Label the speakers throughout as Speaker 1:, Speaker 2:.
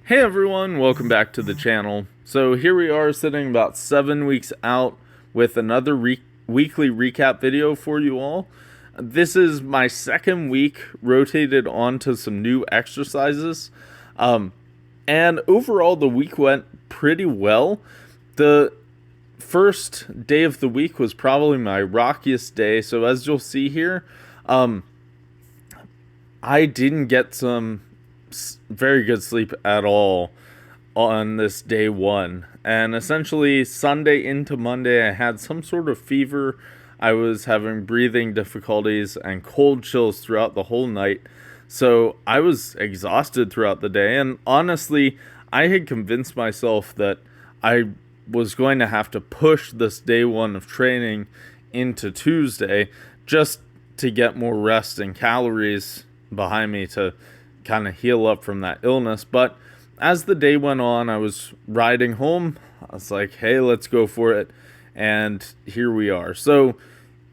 Speaker 1: Hey everyone, welcome back to the channel. So here we are sitting about 7 weeks out with another weekly recap video for you all. This is my second week rotated onto some new exercises. And overall the week went pretty well. The first day of the week was probably my rockiest day. So as you'll see here, I didn't get some very good sleep at all on this day one, and essentially Sunday into Monday I had some sort of fever. I was having breathing difficulties and cold chills throughout the whole night, so I was exhausted throughout the day. And honestly, I had convinced myself that I was going to have to push this day one of training into Tuesday just to get more rest and calories behind me to kind of heal up from that illness. But as the day went on, I was riding home. I was like, hey, let's go for it. And here we are. So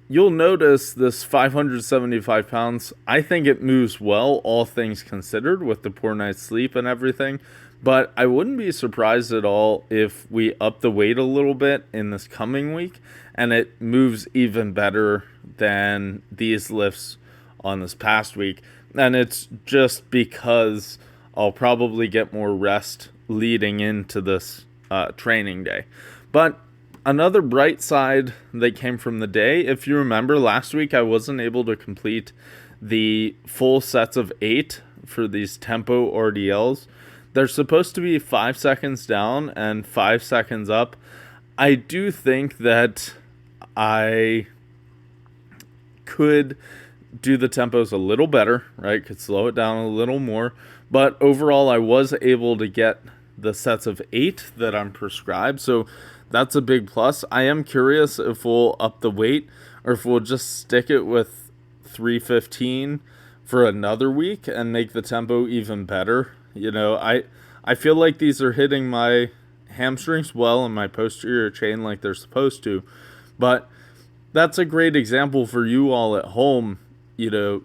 Speaker 1: you'll notice this 575 pounds, I think it moves well, all things considered, with the poor night's sleep and everything. But I wouldn't be surprised at all if we up the weight a little bit in this coming week and it moves even better than these lifts on this past week. And it's just because I'll probably get more rest leading into this training day. But another bright side that came from the day, if you remember last week, I wasn't able to complete the full sets of 8 for these tempo RDLs. They're supposed to be 5 seconds down and 5 seconds up. I do think that I could do the tempos a little better, right? Could slow it down a little more. But overall, I was able to get the sets of 8 that I'm prescribed. So that's a big plus. I am curious if we'll up the weight or if we'll just stick it with 315 for another week and make the tempo even better. You know, I feel like these are hitting my hamstrings well and my posterior chain like they're supposed to. But that's a great example for you all at home. You know,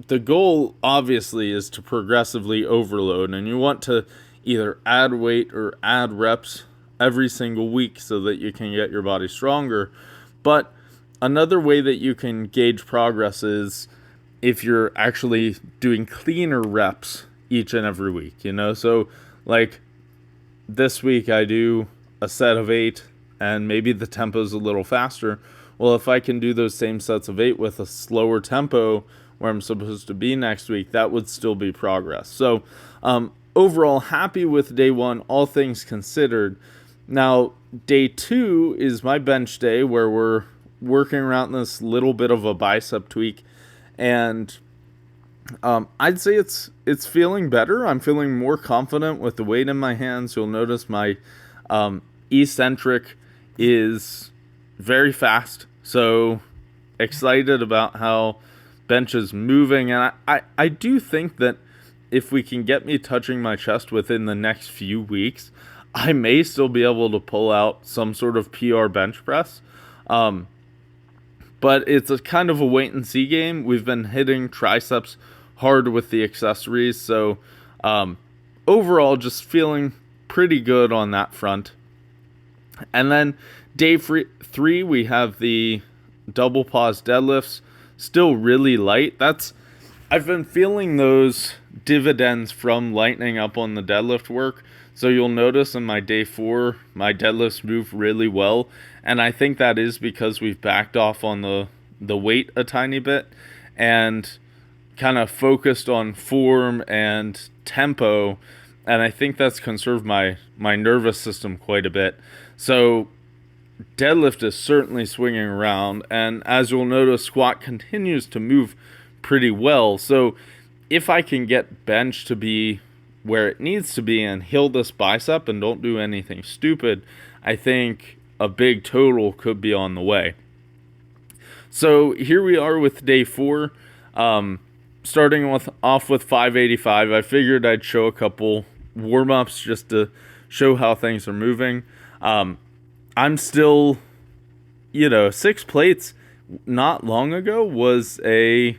Speaker 1: the goal obviously is to progressively overload, and you want to either add weight or add reps every single week so that you can get your body stronger. But another way that you can gauge progress is if you're actually doing cleaner reps each and every week, you know? So like this week I do a set of 8 and maybe the tempo's a little faster. Well, if I can do those same sets of 8 with a slower tempo where I'm supposed to be next week, that would still be progress. So overall, happy with day one, all things considered. Now, day 2 is my bench day where we're working around this little bit of a bicep tweak. And I'd say it's feeling better. I'm feeling more confident with the weight in my hands. You'll notice my eccentric is very fast, so excited about how bench is moving. And I do think that if we can get me touching my chest within the next few weeks, I may still be able to pull out some sort of PR bench press. But it's a kind of a wait and see game. We've been hitting triceps hard with the accessories, so overall just feeling pretty good on that front. And then day 3, we have the double pause deadlifts, still really light. I've been feeling those dividends from lightening up on the deadlift work. So you'll notice in my day 4, my deadlifts move really well. And I think that is because we've backed off on the weight a tiny bit and kind of focused on form and tempo. And I think that's conserved my nervous system quite a bit. So deadlift is certainly swinging around, and as you'll notice, squat continues to move pretty well. So if I can get bench to be where it needs to be and heal this bicep and don't do anything stupid, I think a big total could be on the way. So here we are with day 4, starting off with 585. I figured I'd show a couple warm-ups just to show how things are moving. I'm still, 6 plates not long ago was a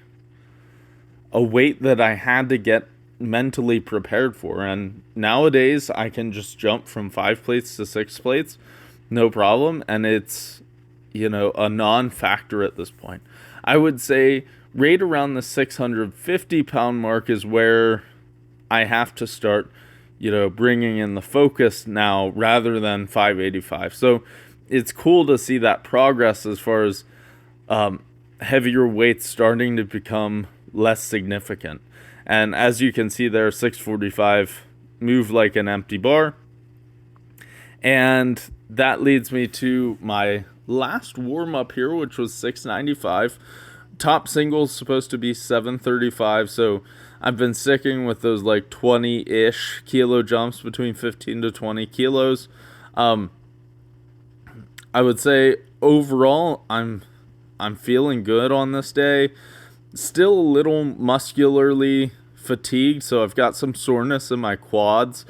Speaker 1: weight that I had to get mentally prepared for. And nowadays I can just jump from 5 plates to 6 plates, no problem. And it's, a non-factor at this point. I would say right around the 650 pound mark is where I have to start, bringing in the focus now rather than 585. So it's cool to see that progress as far as heavier weights starting to become less significant. And as you can see there, 645 moved like an empty bar. And that leads me to my last warm-up here, which was 695. Top singles supposed to be 735, so I've been sticking with those like 20-ish kilo jumps between 15 to 20 kilos. I would say overall I'm feeling good on this day. Still a little muscularly fatigued, so I've got some soreness in my quads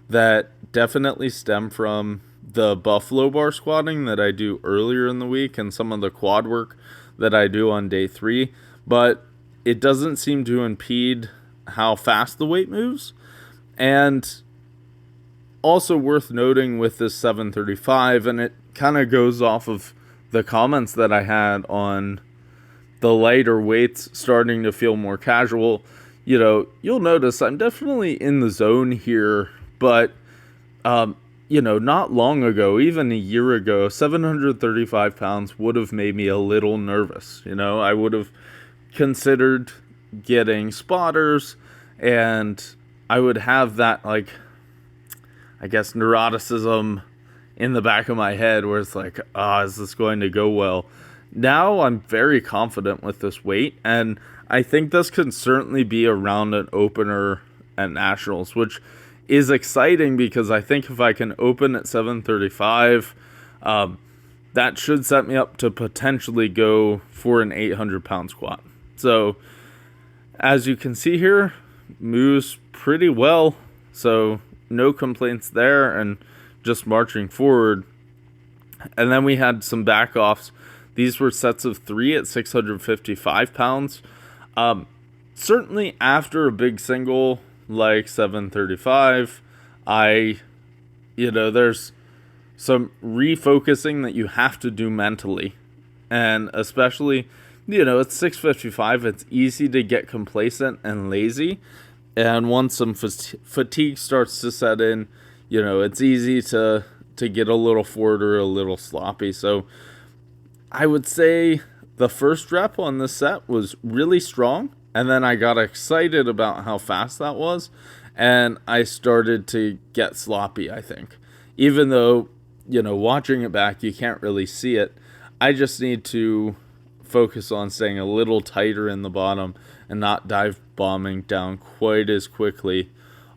Speaker 1: that definitely stem from the buffalo bar squatting that I do earlier in the week and some of the quad work that I do on day 3, but it doesn't seem to impede how fast the weight moves. And also worth noting with this 735, and it kind of goes off of the comments that I had on the lighter weights starting to feel more casual. You'll notice I'm definitely in the zone here, but not long ago, even a year ago, 735 pounds would have made me a little nervous. I would have considered getting spotters, and I would have that, like, I guess, neuroticism in the back of my head where it's like, is this going to go well? Now I'm very confident with this weight, and I think this can certainly be around an opener at Nationals, which is exciting because I think if I can open at 735, that should set me up to potentially go for an 800-pound squat. So as you can see here, moves pretty well, so no complaints there, and just marching forward. And then we had some back offs. These were sets of 3 at 655 pounds. Certainly after a big single like 735, there's some refocusing that you have to do mentally. And especially, it's 655, it's easy to get complacent and lazy. And once some fatigue starts to set in, it's easy to get a little forward or a little sloppy. So I would say the first rep on this set was really strong, and then I got excited about how fast that was, and I started to get sloppy, I think. Even though, watching it back, you can't really see it. I just need to focus on staying a little tighter in the bottom and not dive bombing down quite as quickly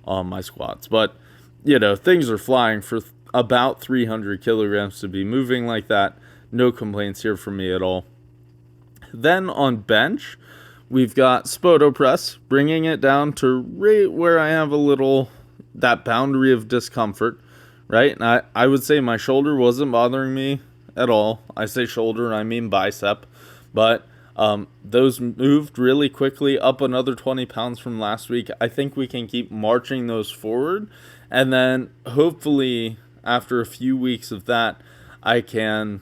Speaker 1: on my squats. But, things are flying for about 300 kilograms to be moving like that. No complaints here from me at all. Then on bench, we've got Spoto press, bringing it down to right where I have a little, that boundary of discomfort, right? And I would say my shoulder wasn't bothering me at all. I say shoulder, I mean bicep. But those moved really quickly, up another 20 pounds from last week. I think we can keep marching those forward. And then hopefully after a few weeks of that, I can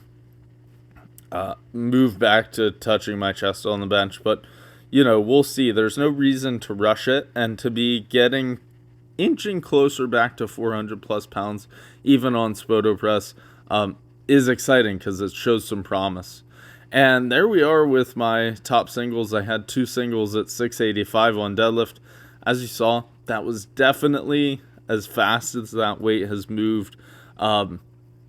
Speaker 1: move back to touching my chest on the bench. But, we'll see. There's no reason to rush it, and to be inching closer back to 400 plus pounds, even on Spoto press, is exciting because it shows some promise. And there we are with my top singles. I had 2 singles at 685 on deadlift. As you saw, that was definitely as fast as that weight has moved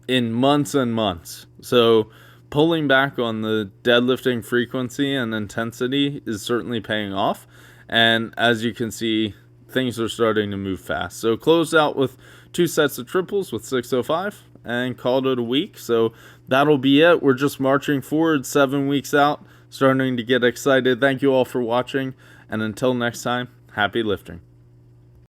Speaker 1: in months and months. So pulling back on the deadlifting frequency and intensity is certainly paying off. And as you can see, things are starting to move fast. So closed out with 2 sets of triples with 605 and called it a week. So that'll be it. We're just marching forward 7 weeks out, starting to get excited. Thank you all for watching. And until next time, happy lifting.